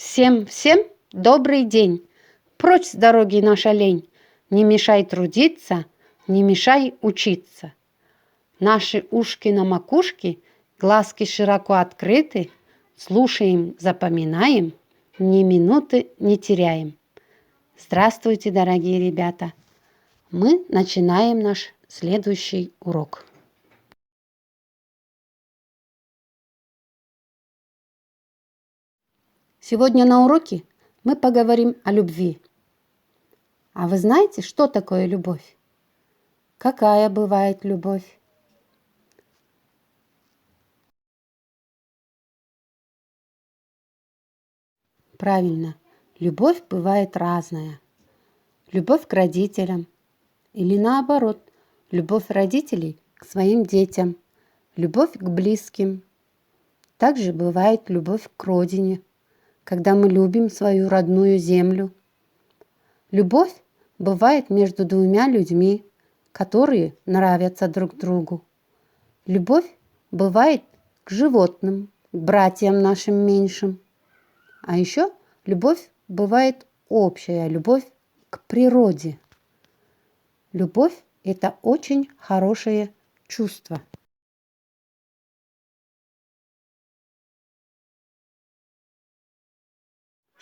Всем добрый день! Прочь с дороги наша лень, не мешай трудиться, не мешай учиться. Наши ушки на макушке, глазки широко открыты, слушаем, запоминаем, ни минуты не теряем. Здравствуйте, дорогие ребята! Мы начинаем наш следующий урок. Сегодня на уроке мы поговорим о любви. А вы знаете, что такое любовь? Какая бывает любовь? Правильно, любовь бывает разная. Любовь к родителям или наоборот, любовь родителей к своим детям, любовь к близким. Также бывает любовь к родине, когда мы любим свою родную землю. Любовь бывает между двумя людьми, которые нравятся друг другу. Любовь бывает к животным, к братьям нашим меньшим. А еще любовь бывает общая, любовь к природе. Любовь – это очень хорошее чувство.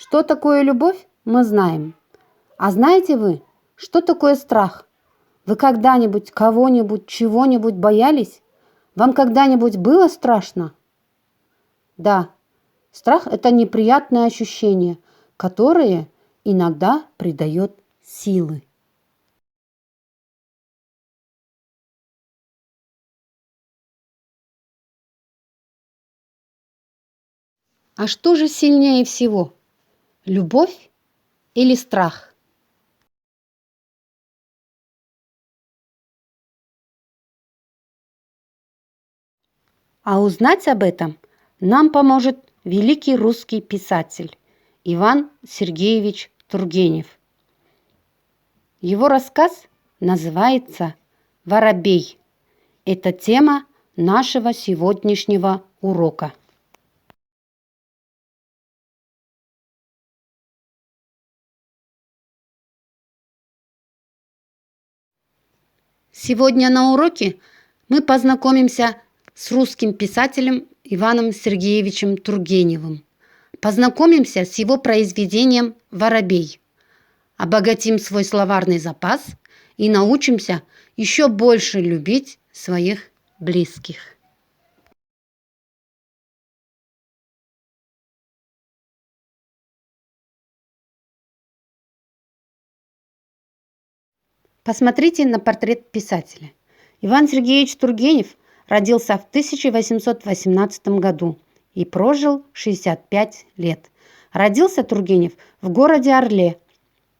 Что такое любовь, мы знаем. А знаете вы, что такое страх? Вы когда-нибудь кого-нибудь, чего-нибудь боялись? Вам когда-нибудь было страшно? Да, страх – это неприятное ощущение, которое иногда придает силы. А что же сильнее всего? Любовь или страх? А узнать об этом нам поможет великий русский писатель Иван Сергеевич Тургенев. Его рассказ называется «Воробей». Это тема нашего сегодняшнего урока. Сегодня на уроке мы познакомимся с русским писателем Иваном Сергеевичем Тургеневым. Познакомимся с его произведением «Воробей». Обогатим свой словарный запас и научимся еще больше любить своих близких. Посмотрите на портрет писателя. Иван Сергеевич Тургенев родился в 1818 году и прожил 65 лет. Родился Тургенев в городе Орле.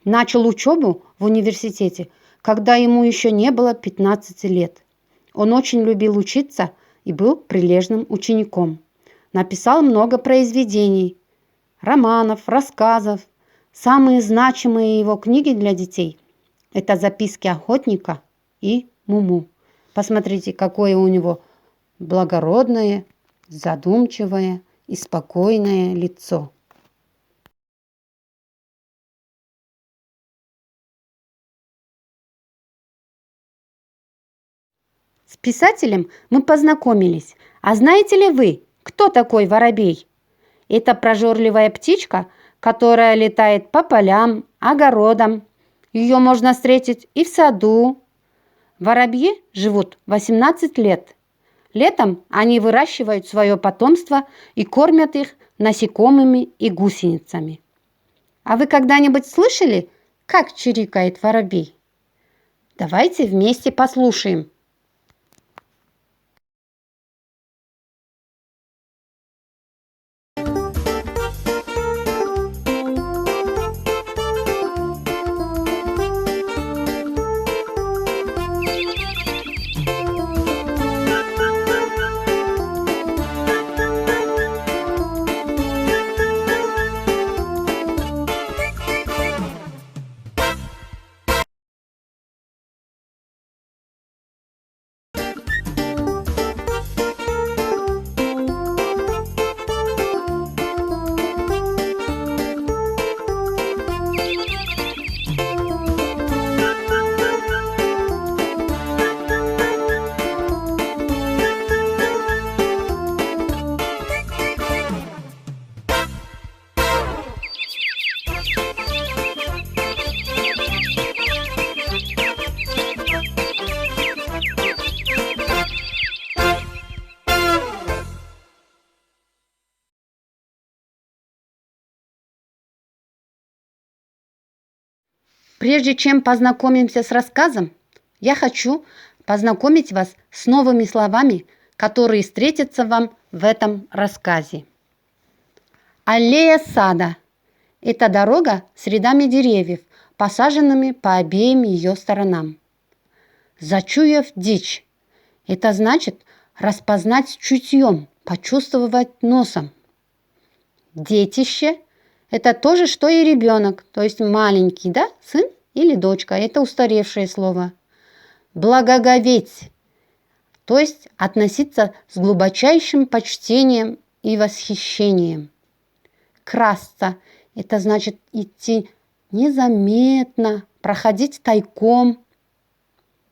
Начал учебу в университете, когда ему еще не было 15 лет. Он очень любил учиться и был прилежным учеником. Написал много произведений, романов, рассказов. Самые значимые его книги для детей – это «Записки охотника» и «Муму». Посмотрите, какое у него благородное, задумчивое и спокойное лицо. С писателем мы познакомились. А знаете ли вы, кто такой воробей? Это прожорливая птичка, которая летает по полям, огородам. Ее можно встретить и в саду. Воробьи живут 18 лет. Летом они выращивают свое потомство и кормят их насекомыми и гусеницами. А вы когда-нибудь слышали, как чирикает воробей? Давайте вместе послушаем. Прежде чем познакомимся с рассказом, я хочу познакомить вас с новыми словами, которые встретятся вам в этом рассказе. Аллея сада – это дорога с рядами деревьев, посаженными по обеим ее сторонам. Зачуяв дичь – это значит распознать чутьем, почувствовать носом. Детище – это то же, что и ребенок, то есть маленький, да, сын или дочка, это устаревшее слово. Благоговеть, то есть относиться с глубочайшим почтением и восхищением. Красться – это значит идти незаметно, проходить тайком.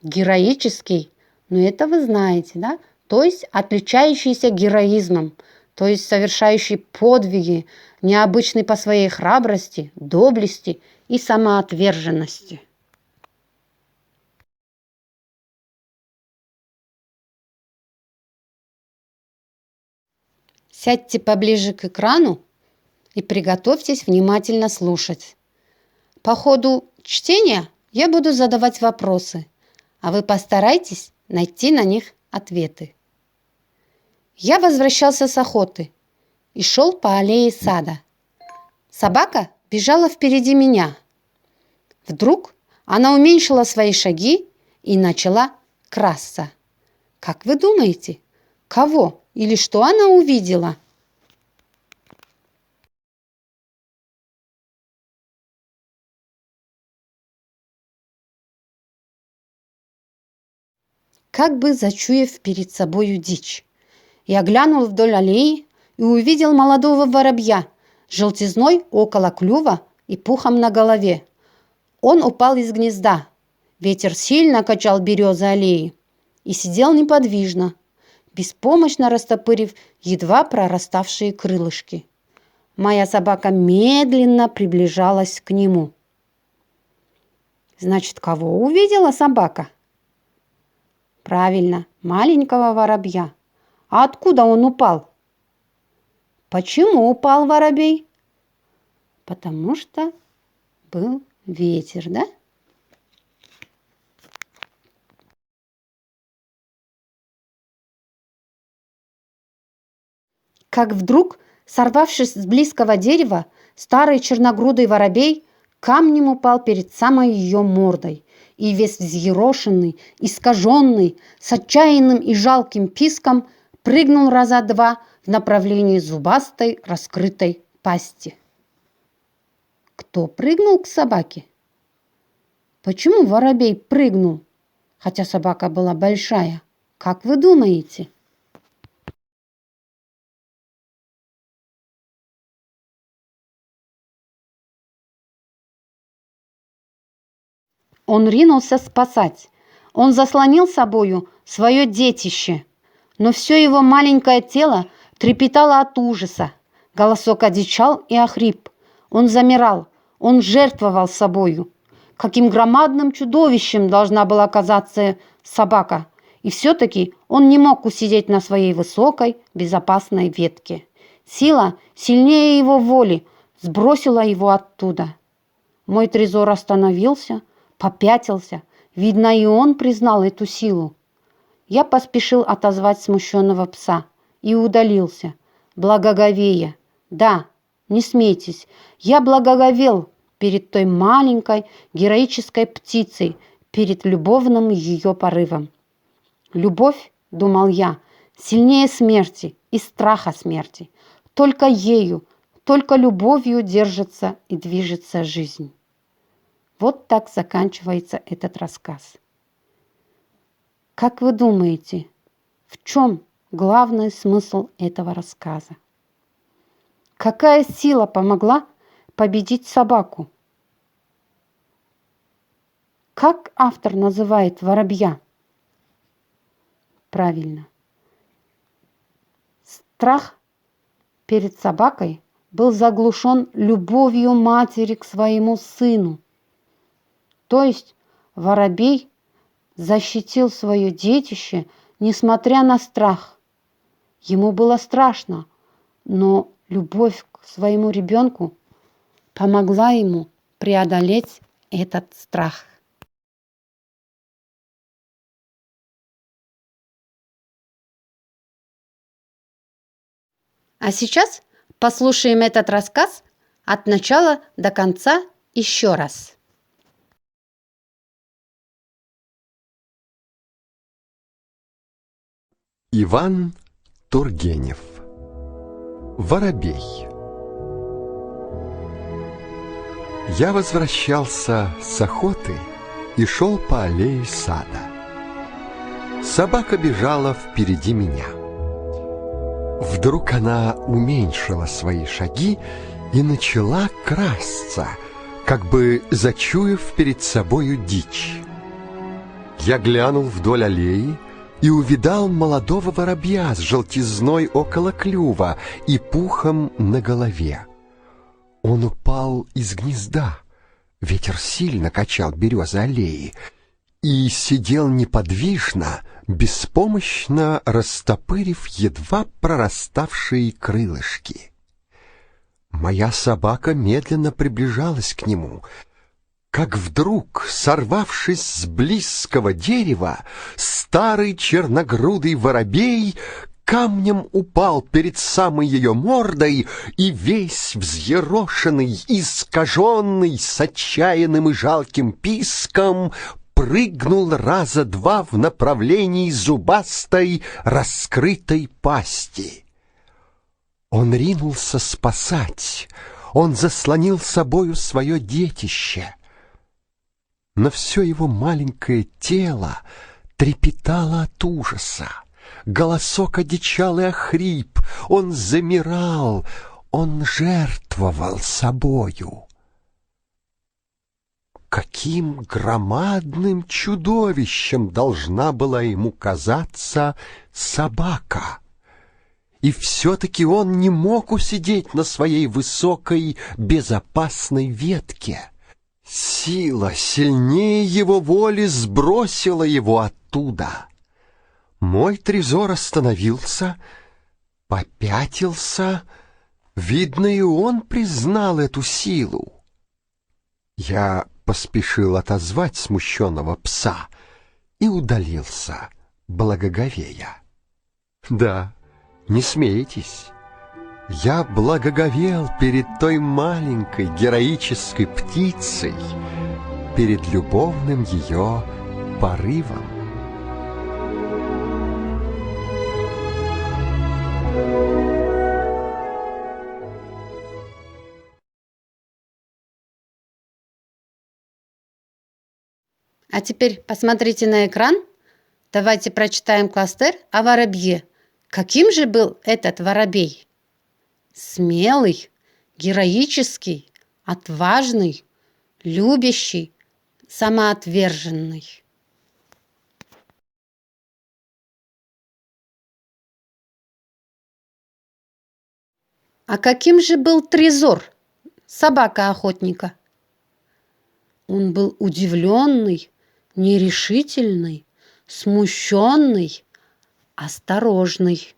Героический, но это вы знаете, да? То есть отличающийся героизмом, то есть совершающий подвиги, необычный по своей храбрости, доблести и самоотверженности. Сядьте поближе к экрану и приготовьтесь внимательно слушать. По ходу чтения я буду задавать вопросы, а вы постарайтесь найти на них ответы. Я возвращался с охоты и шел по аллее сада. Собака бежала впереди меня. Вдруг она уменьшила свои шаги и начала красться. Как вы думаете, кого или что она увидела? Как бы зачуяв перед собою дичь, я глянул вдоль аллеи и увидел молодого воробья с желтизной около клюва и пухом на голове. Он упал из гнезда. Ветер сильно качал березы аллеи и сидел неподвижно, беспомощно растопырив едва прораставшие крылышки. Моя собака медленно приближалась к нему. Значит, кого увидела собака? Правильно, маленького воробья. А откуда он упал? Почему упал воробей? Потому что был ветер, да? Как вдруг, сорвавшись с близкого дерева, старый черногрудый воробей камнем упал перед самой ее мордой и весь взъерошенный, искаженный, с отчаянным и жалким писком прыгнул раза два в направлении зубастой раскрытой пасти. Кто прыгнул к собаке? Почему воробей прыгнул, хотя собака была большая? Как вы думаете? Он ринулся спасать. Он заслонил собою свое детище, но все его маленькое тело трепетало от ужаса. Голосок одичал и охрип. Он замирал, он жертвовал собою. Каким громадным чудовищем должна была казаться собака. И все-таки он не мог усидеть на своей высокой, безопасной ветке. Сила, сильнее его воли, сбросила его оттуда. Мой трезор остановился, попятился. Видно, и он признал эту силу. Я поспешил отозвать смущенного пса и удалился, благоговея. Да, не смейтесь, я благоговел перед той маленькой героической птицей, перед любовным ее порывом. Любовь, думал я, сильнее смерти и страха смерти. Только ею, только любовью держится и движется жизнь. Вот так заканчивается этот рассказ. Как вы думаете, в чем главный смысл этого рассказа? Какая сила помогла победить собаку? Как автор называет воробья? Правильно. Страх перед собакой был заглушен любовью матери к своему сыну. То есть воробей защитил свое детище, несмотря на страх. Ему было страшно, но любовь к своему ребенку помогла ему преодолеть этот страх. А сейчас послушаем этот рассказ от начала до конца еще раз. Иван Тургенев. Воробей. Я возвращался с охоты и шел по аллее сада. Собака бежала впереди меня. Вдруг она уменьшила свои шаги и начала красться, как бы зачуяв перед собою дичь. Я глянул вдоль аллеи и увидал молодого воробья с желтизной около клюва и пухом на голове. Он упал из гнезда, ветер сильно качал березы аллеи, и сидел неподвижно, беспомощно растопырив едва прораставшие крылышки. Моя собака медленно приближалась к нему, как вдруг, сорвавшись с близкого дерева, старый черногрудый воробей камнем упал перед самой ее мордой и весь взъерошенный, искаженный, с отчаянным и жалким писком прыгнул раза два в направлении зубастой раскрытой пасти. Он ринулся спасать, он заслонил собою свое детище, но все его маленькое тело трепетало от ужаса. Голосок одичал и охрип, он замирал, он жертвовал собою. Каким громадным чудовищем должна была ему казаться собака! И все-таки он не мог усидеть на своей высокой, безопасной ветке. Сила сильнее его воли сбросила его оттуда. Мой трезор остановился, попятился. Видно, и он признал эту силу. Я поспешил отозвать смущенного пса и удалился, благоговея. Да, не смейтесь, я благоговел перед той маленькой героической птицей, перед любовным ее порывом. А теперь посмотрите на экран. Давайте прочитаем кластер о воробье. Каким же был этот воробей? Смелый, героический, отважный, любящий, самоотверженный. А каким же был трезор, собака охотника? Он был удивленный, нерешительный, смущенный, осторожный.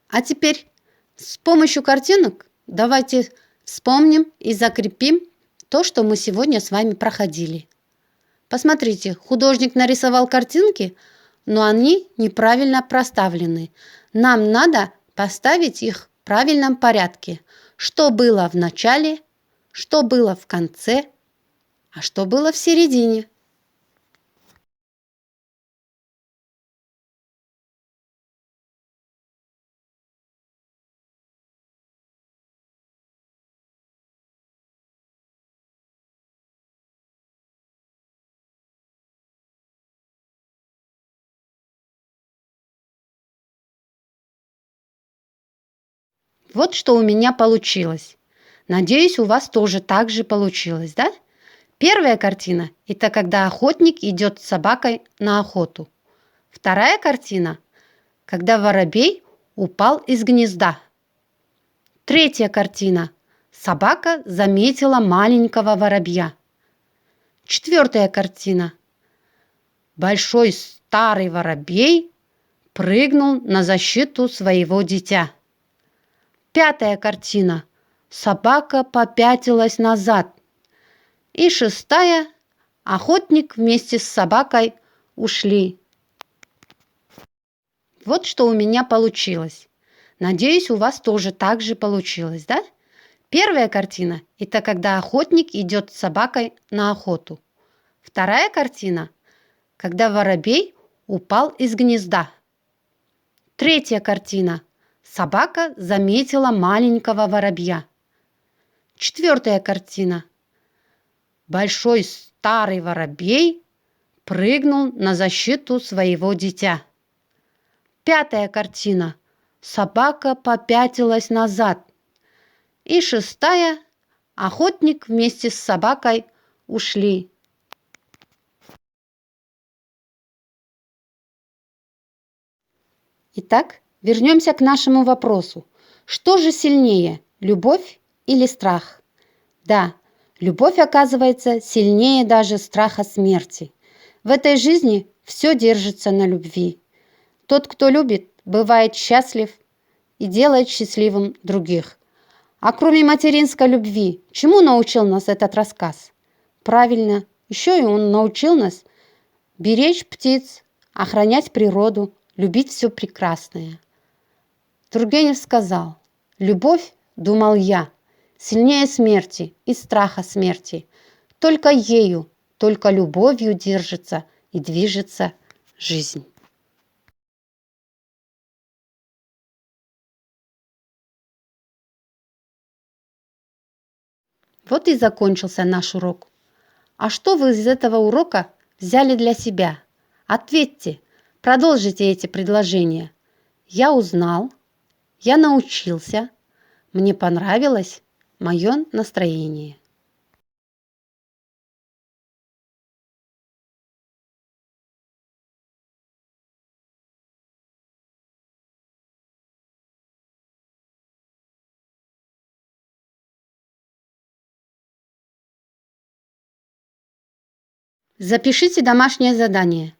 А теперь с помощью картинок давайте вспомним и закрепим то, что мы сегодня с вами проходили. Посмотрите, художник нарисовал картинки, но они неправильно проставлены. Нам надо поставить их в правильном порядке. Что было в начале, что было в конце, а что было в середине. Вот что у меня получилось. Надеюсь, у вас тоже так же получилось, да? Первая картина – это когда охотник идет с собакой на охоту. Вторая картина – когда воробей упал из гнезда. Третья картина – собака заметила маленького воробья. Четвертая картина – большой старый воробей прыгнул на защиту своего дитя. 5-я картина. Собака попятилась назад. И 6-я. Охотник вместе с собакой ушли. Вот что у меня получилось. Надеюсь, у вас тоже так же получилось, да? Первая картина – это когда охотник идет с собакой на охоту. Вторая картина – когда воробей упал из гнезда. Третья картина – собака заметила маленького воробья. Четвертая картина – большой старый воробей прыгнул на защиту своего дитя. Пятая картина – собака попятилась назад. И 6-я – охотник вместе с собакой ушли. Итак, вернемся к нашему вопросу. Что же сильнее, любовь или страх? Да, любовь оказывается сильнее даже страха смерти. В этой жизни все держится на любви. Тот, кто любит, бывает счастлив и делает счастливым других. А кроме материнской любви, чему научил нас этот рассказ? Правильно, еще и он научил нас беречь птиц, охранять природу, любить все прекрасное. Тургенев сказал: «Любовь, думал я, сильнее смерти и страха смерти. Только ею, только любовью держится и движется жизнь». Вот и закончился наш урок. А что вы из этого урока взяли для себя? Ответьте, продолжите эти предложения. Я узнал, я научился, мне понравилось мое настроение. Запишите домашнее задание.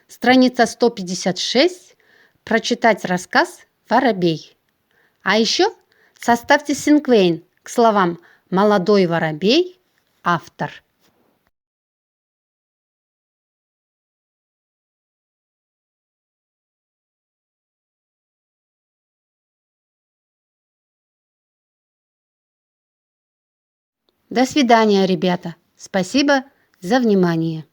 Страница 156. Прочитать рассказ «Воробей». А еще составьте синквейн к словам «молодой воробей», «автор». До свидания, ребята. Спасибо за внимание.